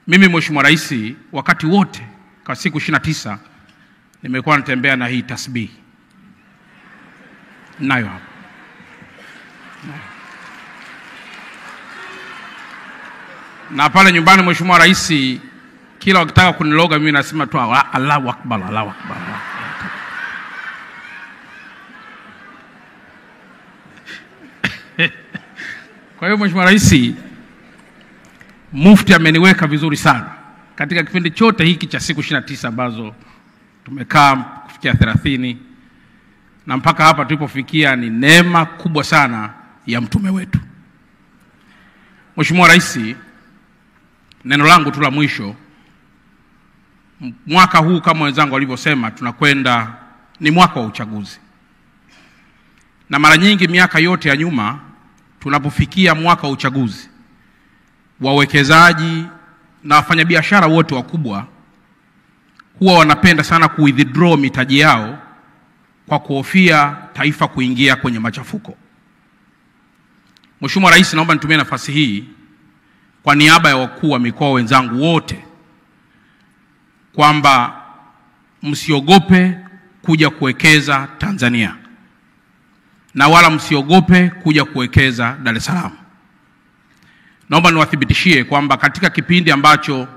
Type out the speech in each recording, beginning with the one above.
Mimi Mheshimiwa Rais, wakati wote kwa siku 29 nimekuwa natembea na hii tasbih. Nayo hapa. Na pale nyumbani Mheshimiwa Rais, kila wakitaka kuniloga mimi nasema tu Allahu Akbar, Allahu Akbar. Kwa hiyo Mheshimiwa Rais, Mufti ameniweka vizuri sana katika kipindi chote hiki cha siku 29 ambazo tumekaa kufikia 30, na mpaka hapa tulipofikia ni neema kubwa sana ya mtume wetu. Mheshimiwa Rais, neno langu tu la mwisho, mwaka huu kama wenzangu walivyosema tunakwenda ni mwaka wa uchaguzi. Na mara nyingi miaka yote ya nyuma tunapofikia mwaka wa uchaguzi, wawekezaji na wafanyabiashara wote wakubwa huwa wanapenda sana kuwithdraw mitaji yao kwa kuhofia taifa kuingia kwenye machafuko. Mheshimiwa Rais, naomba nitumie nafasi hii kwa niaba ya wakuu wa mikoa wenzangu wote kwamba msiogope kuja kuwekeza Tanzania na wala msiogope kuja kuwekeza Dar es Salaam. Naomba niwathibitishie kwamba katika kipindi ambacho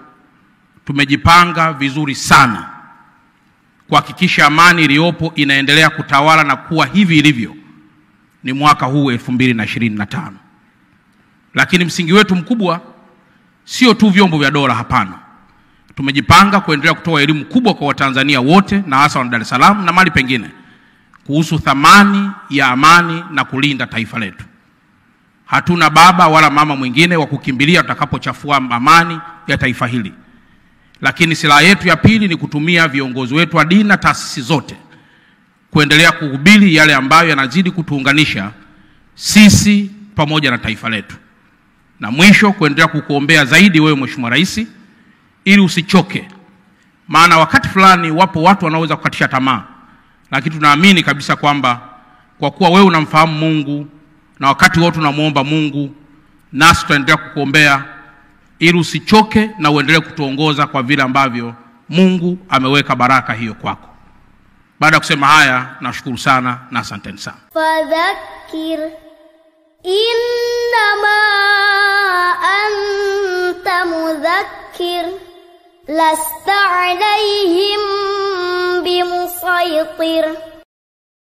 tumejipanga vizuri sana kuhakikisha amani iliyopo inaendelea kutawala na kuwa hivi ilivyo ni mwaka huu 2025. Lakini msingi wetu mkubwa sio tu vyombo vya dola, hapana. Tumejipanga kuendelea kutoa elimu kubwa kwa Watanzania wote na hasa wa Dar es Salaam na mahali pengine kuhusu thamani ya amani na kulinda taifa letu. Hatuna baba wala mama mwingine wa kukimbilia tutakapochafua amani ya taifa hili. Lakini silaha yetu ya pili ni kutumia viongozi wetu wa dini na taasisi zote kuendelea kuhubiri yale ambayo yanazidi kutuunganisha sisi pamoja na taifa letu. Na mwisho, kuendelea kukuombea zaidi wewe Mheshimiwa Rais ili usichoke. Maana wakati fulani wapo watu wanaweza kukatisha tamaa. Lakini tunaamini kabisa kwamba kwa kuwa wewe unamfahamu Mungu na wakati wote unamuomba Mungu, nasi tutaendelea kukuombea ili usichoke na uendelee kutuongoza kwa vile ambavyo Mungu ameweka baraka hiyo kwako. Baada ya kusema haya, nashukuru sana na asanteni sana. Fadhakkir innama anta mudhakkir lasta alayhim bimusaytir.